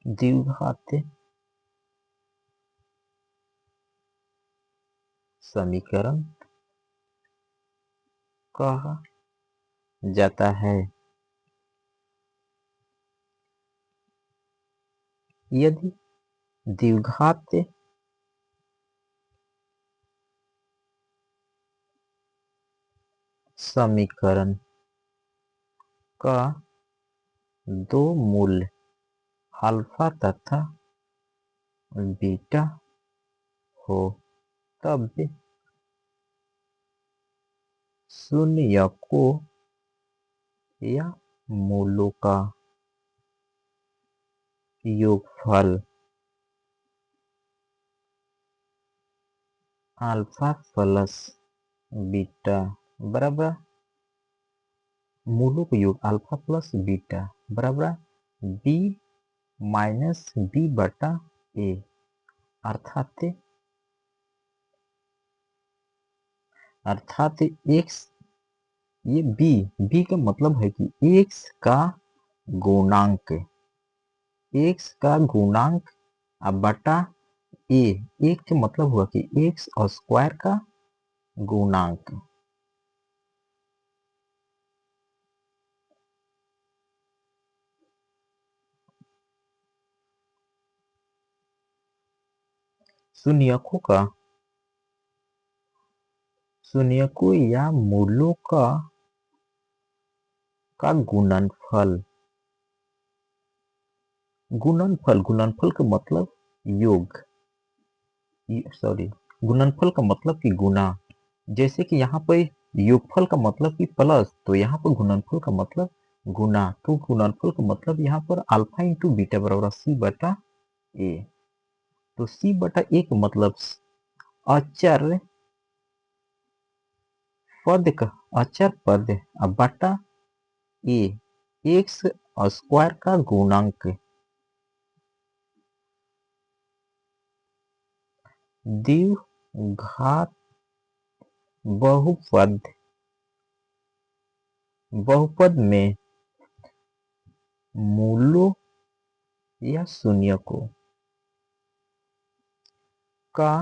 द्विघात समीकरण कहा जाता है। यदि द्विघात समीकरण का दो मूल्य अल्फा तथा बीटा हो तब शून्यकों या मूलों का योगफल अल्फा प्लस बीटा बराबर मूलों का योग अल्फा प्लस बीटा बराबर बी माइनस बी बटा ए, अर्थात एक्स, ये बी का मतलब है कि एक्स का गुणांक, एक्स का गुणांक अब बटा ए, एक का मतलब हुआ कि एक्स और स्क्वायर का गुणांक। शून्यकों या मूलों का गुणनफल, गुणनफल का मतलब योग, गुणनफल का मतलब कि गुना। जैसे कि यहाँ पे योगफल का मतलब कि प्लस, तो यहाँ पर गुणनफल का मतलब गुना। तो गुणनफल का मतलब यहाँ पर अल्फा इंटू बीटा बराबर सी बटा ए। तो सी बटा ए का मतलब अचर पद अब बटा ए, एक्स स्क्वायर का गुणांक। द्विघात बहुपद में मूलों या शून्यकों का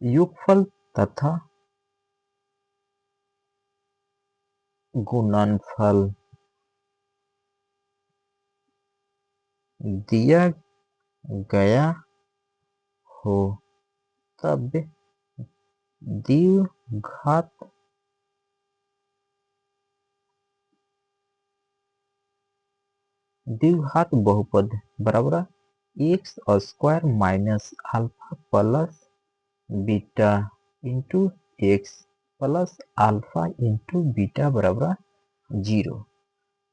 योगफल तथा गुणनफल दिया गया हो तब द्विघात बहुपद बराबर x square minus alpha plus beta into x plus alpha into beta बराबर 0।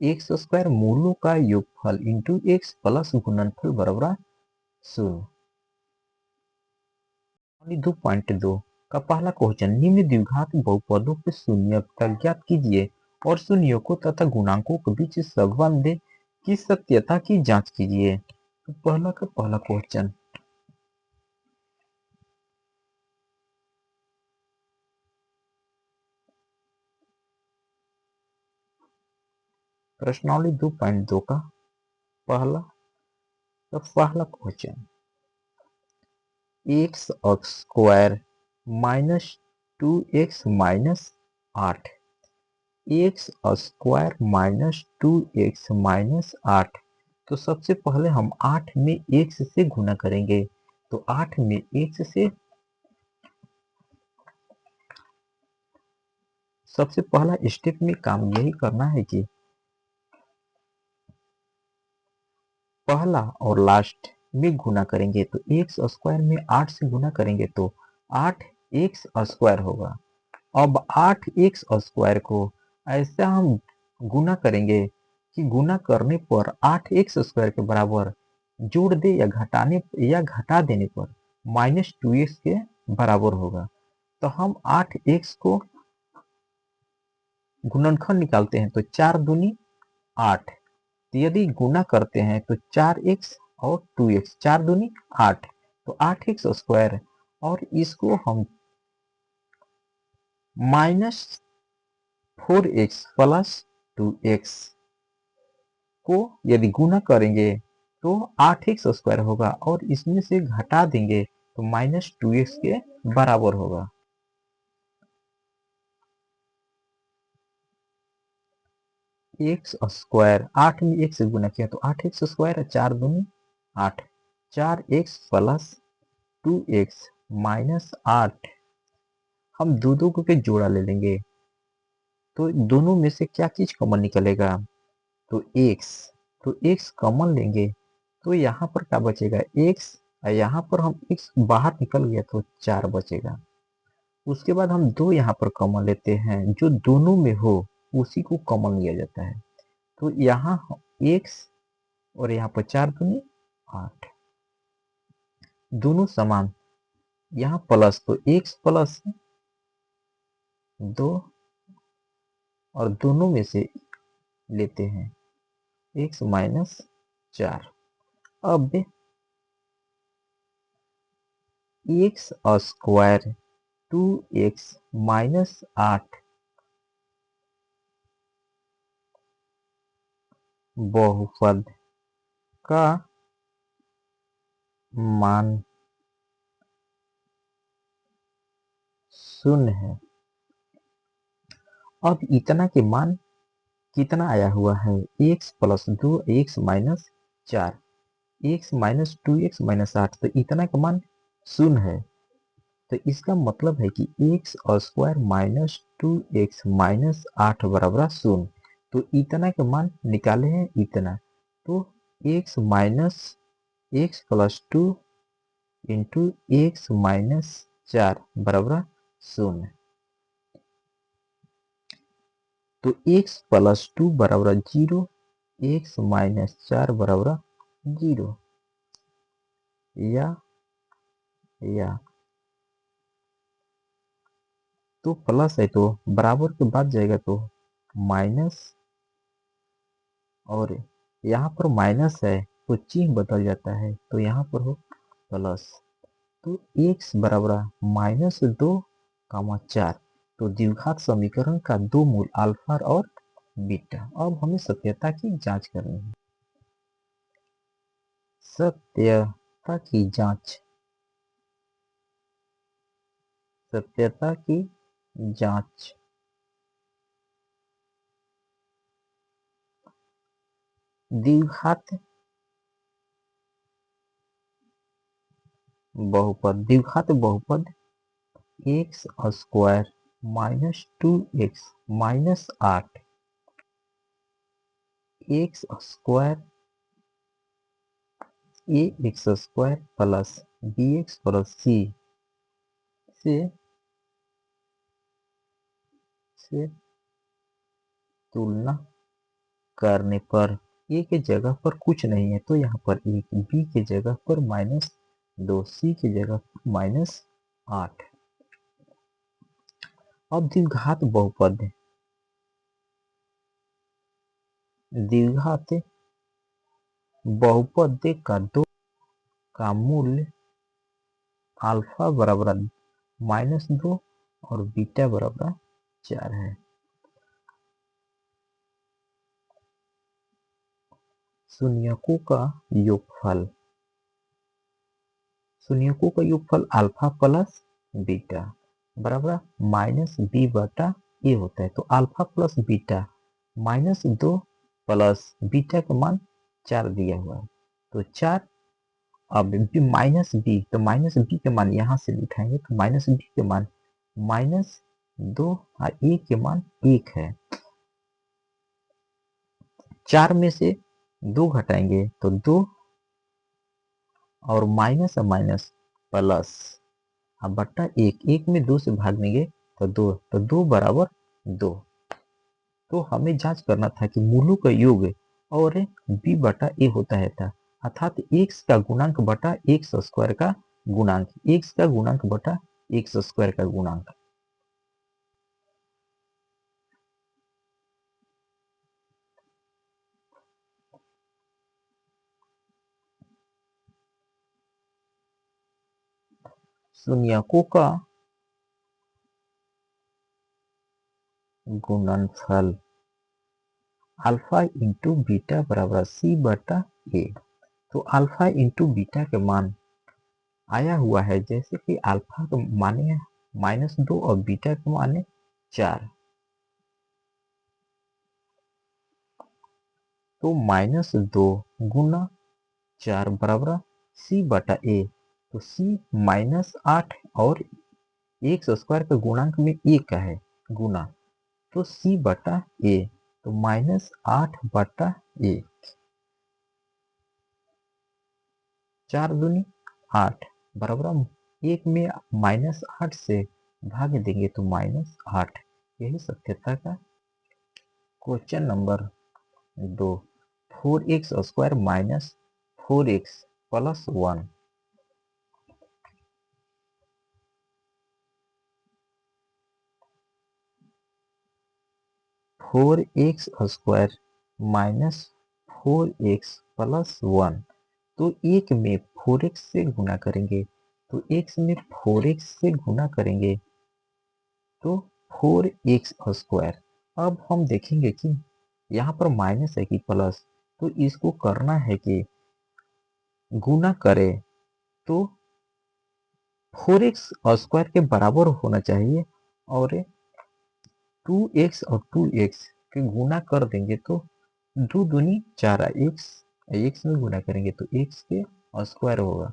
एक्स स्क्वायर मूलों का योगफल इंटू एक्स प्लस गुणनफल बराबर 0। 2.2 का पहला क्वेश्चन, निम्न द्विघात बहुपदों के शून्यता ज्ञात कीजिए और शून्यकों तथा गुणांकों के बीच संबंध की सत्यता की जांच कीजिए। तो पहला क्वेश्चन, प्रश्नावली 2.2 का पहला question, x square minus 2x minus 8, x square minus 2x minus 8। तो सबसे पहले हम 8 में x से गुना करेंगे। तो 8 में x से सबसे पहला स्टेप में काम यही करना है कि पहला और लास्ट में गुना करेंगे। तो एक्स स्क्वायर में 8 से गुना करेंगे तो 8x स्क्वायर होगा। अब 8x स्क्वायर को ऐसा हम गुना करेंगे कि गुना करने पर 8x स्क्वायर के बराबर जोड़ दे या घटा देने पर -2x के बराबर होगा। तो हम 8x को गुणनखंड निकालते हैं तो 4 दूनी 8। तो यदि गुना करते हैं तो 4x और 2x, 4 दूनी 8, तो 8x स्क्वायर, और इसको हम -4x प्लस 2x को यदि गुना करेंगे तो 8x² होगा और इसमें से घटा देंगे तो -2x के बराबर होगा। x², 8 में 1 से गुना किया तो 8x², 4 दूनी 8, 4x प्लस 2x माइनस 8। हम दो को के जोड़ा ले लेंगे तो दोनों में से क्या चीज कॉमन निकलेगा, तो x, तो x कॉमन लेंगे तो यहाँ पर क्या बचेगा x, और यहाँ पर हम x बाहर निकल गया तो 4 बचेगा। उसके बाद हम 2 यहाँ पर कॉमन लेते हैं, जो दोनों में हो उसी को कॉमन लिया जाता है। तो यहाँ x और यहाँ पर 4 दूनी 8, दोनों समान, यहाँ प्लस तो x प्लस 2 और दोनों में से लेते हैं x माइनस 4। अब x² 2x माइनस 8 बहुपद का मान शून्य है। अब इतना के मान कितना आया हुआ है, x plus 2 x minus 4, x minus 2x minus 8, तो इतना का मान शून्य है। तो इसका मतलब है कि x² माइनस 2x माइनस 8 बराबर शून्य। तो इतना का मान निकाले हैं इतना, तो x minus x plus 2 into x minus 4 बराबर शून्य। तो x प्लस 2 बराबर 0, x माइनस 4 बराबर 0, या तो प्लस है तो बराबर के बाद जाएगा तो माइनस, और यहाँ पर माइनस है तो चिन्ह बदल जाता है तो यहाँ पर हो प्लस। तो x बराबर -2, 4। तो द्विघात समीकरण का दो मूल अल्फा और बीटा। अब हमें सत्यता की जांच करनी है। सत्यता की जांच, सत्यता की जांच। द्विघात बहुपद, द्विघात बहुपद x² minus 2x minus 8, x² ax² plus bx plus c से तुलना करने पर a के जगह पर कुछ नहीं है तो यहाँ पर 1, b के जगह पर -2, c की जगह पर -8। अब द्विघात बहुपद, द्विघात बहुपद का दो का मूल्य अल्फा बराबर -2 और बीटा बराबर 4 है। शून्यकों का योगफल, शून्यकों का योगफल अल्फा प्लस बीटा बराबर -b बटा a होता है। तो alpha plus beta -2 plus beta का मान 4 दिया हुआ है तो 4। अब -b, तो -b के मान यहाँ से लिखाएंगे तो -b के मान -2 और a के मान 1 है। 4 में से 2 घटाएंगे तो 2 और माइनस माइनस प्लस, अब बट्टा 1, 1 में 2 से भाग देंगे तो 2, तो 2 बराबर 2। तो हमें जांच करना था कि मूलों का योग और b बटा a होता है था, अर्थात x का गुणांक बटा x² का गुणांक, x का गुणांक बटा x² का गुणांक। शून्यकों का गुणनफल अल्फा इंटू बीटा बराबर सी बटा ए। तो अल्फा इंटू बीटा के मान आया हुआ है, जैसे कि अल्फा के माने -2 और बीटा के माने 4। तो -2 गुना 4 बराबर सी बटा ए। तो सी -8 और एक्स स्क्वायर के गुणांक में ए का है गुना, तो सी बटा ए। तो -8 बटा ए, 4 दूनी 8 बराबर हम एक में -8 से भाग देंगे तो -8। यही सत्यता का question number 2। 4x square minus 4x plus 1। 4x square minus 4x plus 1। तो एक में 4x से गुना करेंगे, तो x में 4x से गुना करेंगे तो 4x स्क्वायर। अब हम देखेंगे कि यहाँ पर माइनस है कि प्लस, तो इसको करना है कि गुना करें तो 4x स्क्वायर के बराबर होना चाहिए, और 2x और 2x के गुना कर देंगे तो 2 दूनी 4, x में गुना करेंगे तो x के स्क्वायर होगा।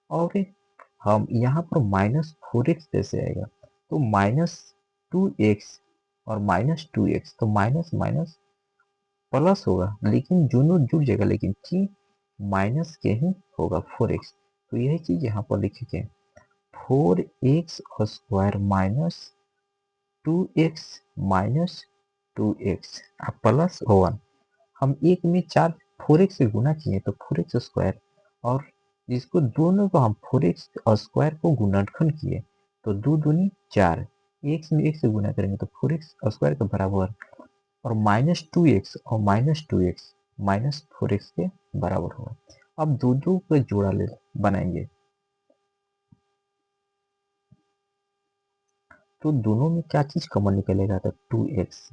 और हम यहाँ पर -4x कैसे आएगा, तो -2x और -2x, तो माइनस माइनस प्लस होगा, लेकिन दोनों जुड़ जाएगा, लेकिन की माइनस के ही होगा 4x। तो यही चीज यहाँ पर लिखेंगे 4x square minus 2x minus 2x plus 1। हम एक में 4x से गुना किए तो 4x स्क्वायर, और इसको दोनों को हम 4x स्क्वायर को गुणनखंड किए तो 2 दूनी 4, x में 1 से गुना करेंगे तो 4x स्क्वायर के बराबर, और -2x और -2x -4x के बराबर होगा। अब दो दो को जोड़ा ले बनाएंगे, तो दोनों में क्या चीज कॉमन निकलेगा, तो 2x।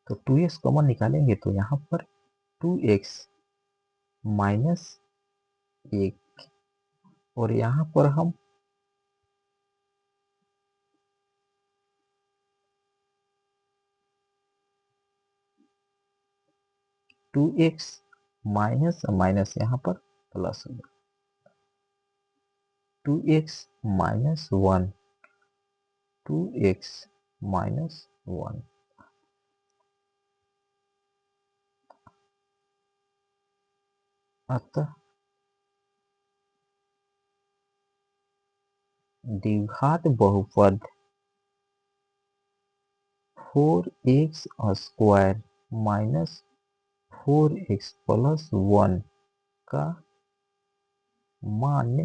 तो 2x कॉमन निकालेंगे तो यहाँ पर 2x माइनस 1, और यहाँ पर हम 2x माइनस माइनस यहाँ पर प्लस होगा, 2x माइनस 1, 2x माइनस 1। अतः द्विघात बहुपद 4x square minus 4x plus 1 का मान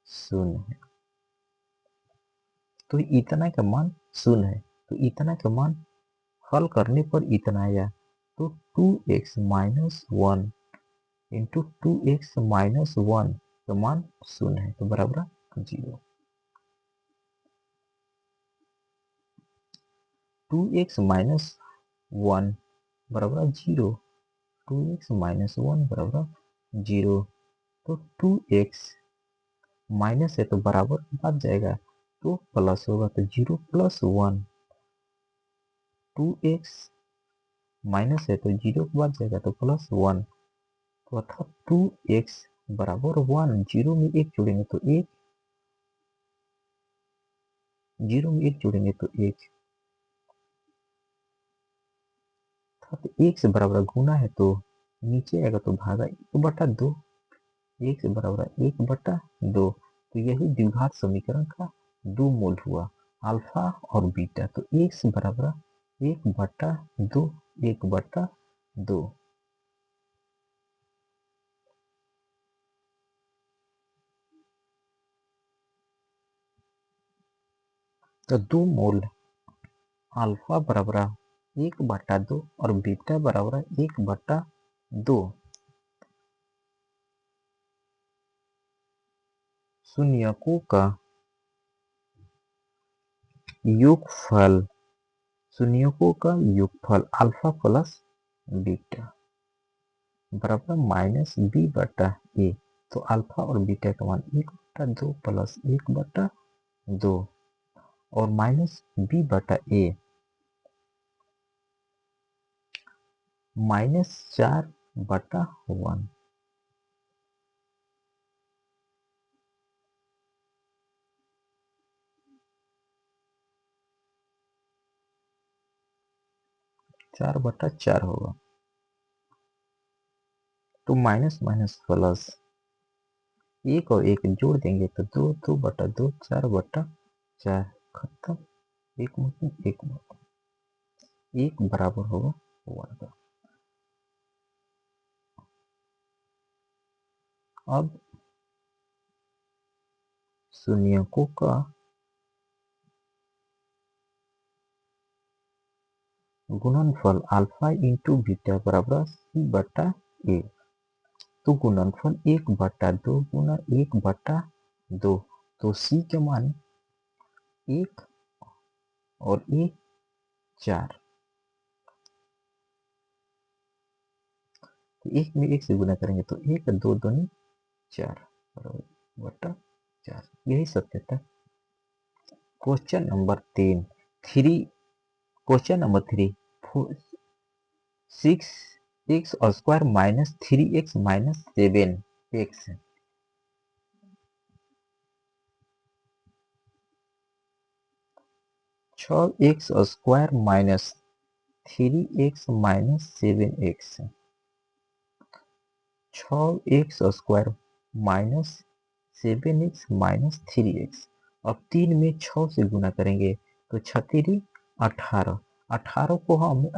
0 है। तो इतना का मान 0 है, तो इतना का मान हल करने पर इतना आया, तो 2x minus 1 into 2x minus 1 का मान 0 है, तो बराबर 0। 2x माइनस 1 बराबर 0, 2x माइनस 1 बराबर 0। तो 2x माइनस है तो बराबर बच जाएगा, तो प्लस होगा, तो 0 प्लस 1, 2x माइनस है तो 0 बच जाएगा, तो प्लस 1। तो अर्थात 2x बराबर 1, 0 में 1 जोड़ेंगे तो 1, 0 में 1 जोड़ेंगे तो 1, अर्थात 1 से बराबर गुना है तो नीचे आएगा तो भागा 1/2, 1 से बराबर 1/2। तो यही द्विघात समीकरण का दो मूल हुआ, अल्फा और बीटा। तो 1 से बराबर 1/2, 1/2। तो दो मूल अल्फा बराबर 1/2 और बीटा बराबर 1/2। शून्यकों का योगफल शून्यकों का योगफल अल्फा प्लस बीटा बराबर माइनस बी बटा ए। तो अल्फा और बीटा का मान 1/2 प्लस 1/2 और माइनस बी बटा ए -4/1। चार बटा चार होगा। तो माइनस माइनस प्लस एक और एक जोड़ देंगे तो 2/2 4/4 खत्म। एक मतलब एक बराबर होगा 1 का। अब शून्यकों का गुणनफल अल्फा इंटू बीटा बराबर सी बटा ए। तो गुणनफल 1/2 गुना 1/2। तो सी के मान 1 और ए 4। तो एक में एक से गुना करेंगे तो 1 2 दूनी 4 बटा 4। यही सत्य था। Question number 3 6x² minus 3x minus 7x 6x² minus 3x minus 7x 6x² minus 7x minus 3x। अब 3 में 6 से गुना करेंगे तो 6×3 18। 18 को हम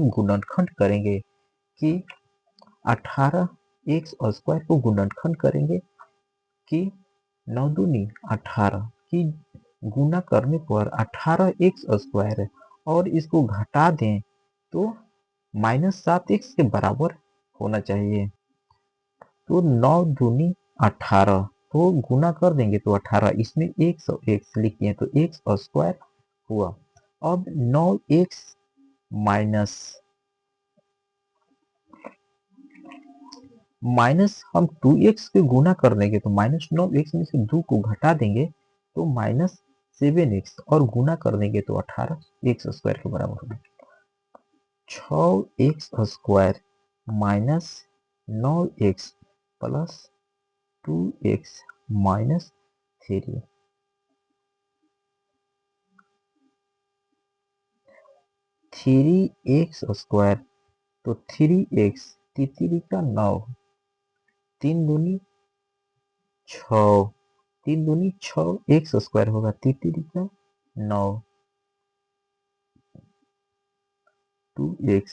गुणनखंड करेंगे कि 18x² को गुणनखंड करेंगे कि 9 दूनी 18 की गुना करने पर 18x² और इसको घटा दें तो -7x के बराबर होना चाहिए। तो 9 दूनी 18 तो गुना कर देंगे तो 18, इसमें x और x लिख दिए तो x² हुआ। अब 9x माइनस हम 2x के गुना कर देंगे तो -9x में से 2 को घटा देंगे तो -7x और गुना कर देंगे तो 18x² के बराबर होगा। 6x² minus 9x plus 2x minus 3। 3x² तो 3x 3 का 9 3 दूनी 6 3 दूनी 6x² होगा 3 का 9 2x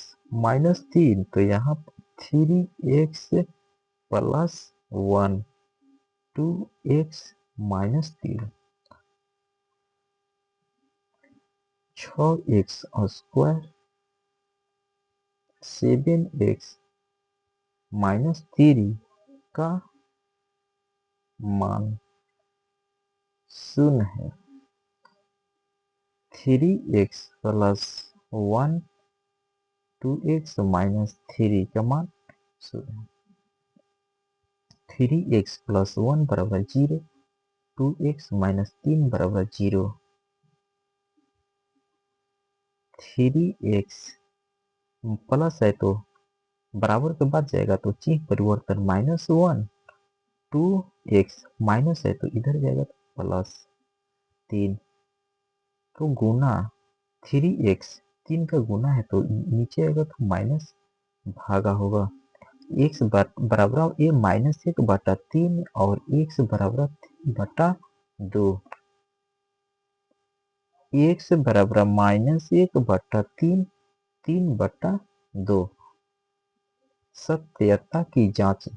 माइनस 3 तो यहाँ 3x plus 1 2x minus 3 6x² 7x minus 3 का मान 0 है। 3x प्लस 1 2x माइनस 3 का मान 0 है। 3x प्लस 1 बराबर 0 2x माइनस 3 बराबर 0। 3x प्लस है तो बराबर के बाद जाएगा तो चिन्ह परिवर्तन -1 2x माइनस है तो इधर जाएगा तो प्लस 3 तो गुना 3x 3 का गुना है तो नीचे आएगा तो माइनस भागा होगा। x बराबर ये -1/3 और x बराबर 3/2 x बराबर -1/3 3/2। सत्यता की जांच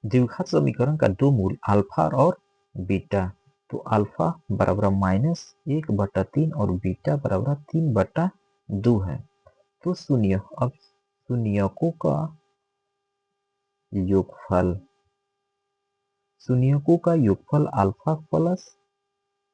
द्विघात समीकरण का दो मूल अल्फा और बीटा। तो अल्फा बराबर -1/3 और बीटा बराबर 3/2 है। तो शून्य, अब शून्यकों का योगफल, शून्यकों का योगफल अल्फा प्लस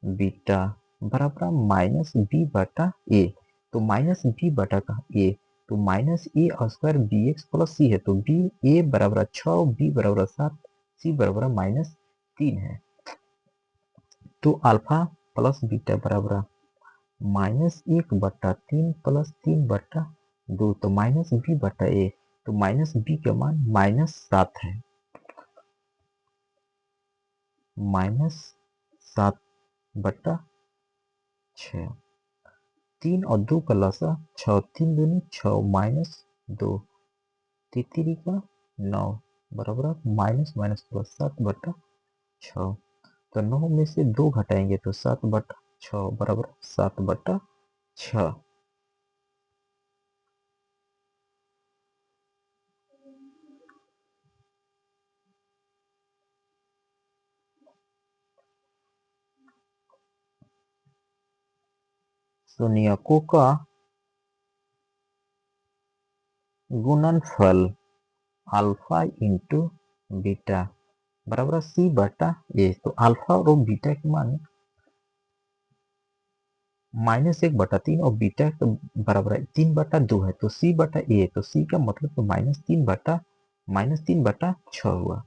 बीटा बराबर माइनस बी बटा ए। तो माइनस बी बटा का ए, तो माइनस ए स्क्वायर बी एक्स प्लस सी है, तो बी ए बराबर 6, बी बराबर 7, सी बराबर -3 है। तो अल्फा प्लस बीटा बराबर -1/3 प्लस 3/2, तो माइनस बी बटा ए, तो माइनस बी का मान -7 है, -7/6। 3 और 2 का लसा 6, 3 दूनी 6 -2, तितरी का 9 बराबर माइनस माइनस प्लस 7/6। तो 9 में से 2 घटाएंगे तो 7/6 बराबर 7/6। शून्यकों का गुणनफल अल्फा इंटू बीटा बराबर सी बटा ए। तो अल्फा और बीटा के मान -1/3 और बीटा के बराबर 3/2 है, तो सी बटा ए, तो सी का मतलब तो -3/6 हुआ।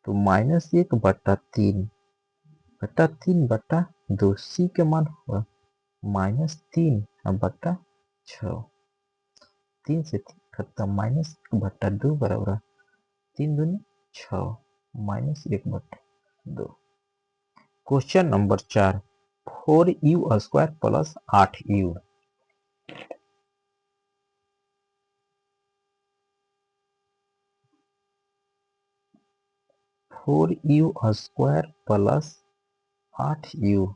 तो -1/3/3/2, सी के मान हुआ -3/6। 3 से 3 खत्म, -1/2 बराबर 3 दूनी 6 -1/2। Question number 4, 4u² plus 8u। 4u² plus 8u,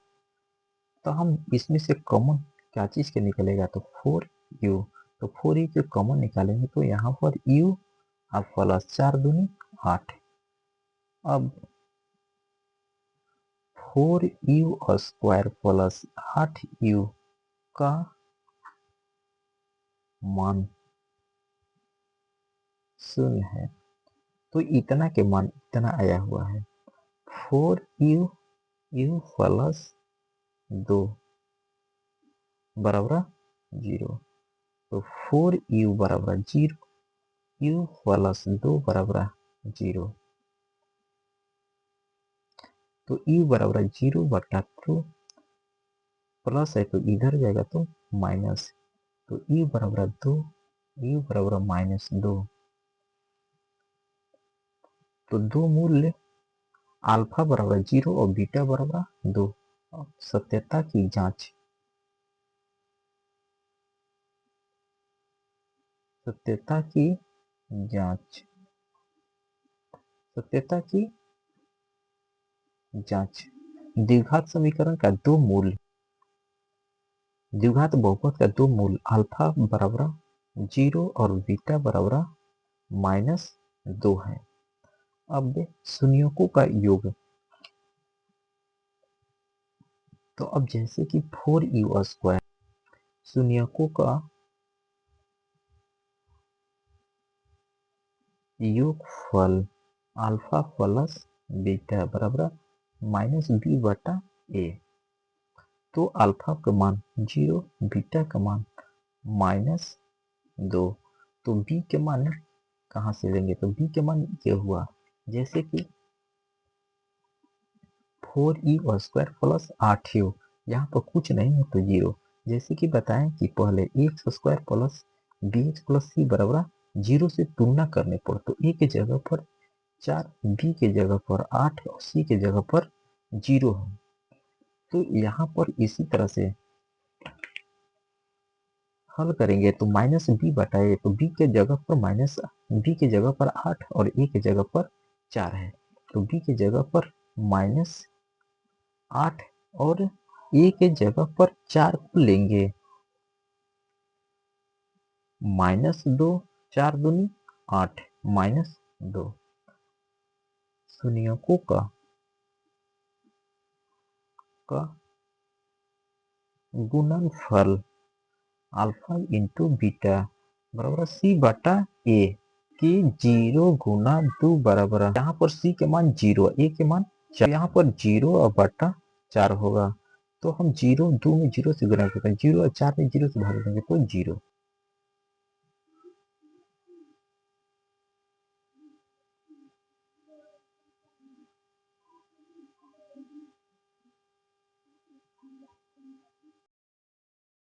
तो हम इसमें से कॉमन क्या चीज के निकलेगा, तो 4u, तो 4u के कॉमन निकालेंगे तो यहाँ पर u और प्लस 4 दूनी 8। अब 4u² प्लस 8u का मान 0 है, तो इतना के मान इतना आया हुआ है। 4u प्लस 2 बराबर 0, तो 4u बराबर 0, u प्लस 2 बराबर 0, तो u बराबर 0/2 प्लस है तो इधर जाएगा तो माइनस, तो u बराबर 2, u बराबर -2। तो दो मूल्य अल्फा बराबर 0 और बीटा बराबर 2। अब सत्यता की जांच, सत्यता की जांच, सत्यता की जांच। द्विघात समीकरण का दो मूल, द्विघात बहुपद का दो मूल अल्फा बराबर 0 और बीटा बराबर -2 है। अब शून्यकों का योग, तो अब जैसे कि 4u² शून्यकों का योगफल अल्फा प्लस बीटा बराबर -b/a। तो अल्फा का मान 0, बीटा का मान -2, तो b के मान कहाँ से लेंगे, तो b के मान ये हुआ, जैसे कि 4u² प्लस 8u, यहाँ पर कुछ नहीं है तो 0। जैसे कि बताएं कि पहले x² प्लस bx प्लस सी बराबर 0 से तुलना करने पर, तो a के जगह पर 4, b के जगह पर 8 और c के जगह पर 0 है। तो यहाँ पर इसी तरह से हल करेंगे तो -b/a, तो b के जगह पर b के जगह पर 8 और a के जगह पर 4 है, तो b के जगह पर -8 और a के जगह पर 4 को लेंगे, -2, 4 दूनी 8, -2। शून्यकों का गुणनफल अल्फा इंटू बीटा बराबर सी बटा ए की 0 गुना 2 बराबर यहाँ पर सी के मान 0 ए के मान 4 यहाँ पर 0 और बटा 4 होगा तो हम 0 2 में 0 से गुना करते हैं 0 और 4 में 0 से भाग देंगे तो 0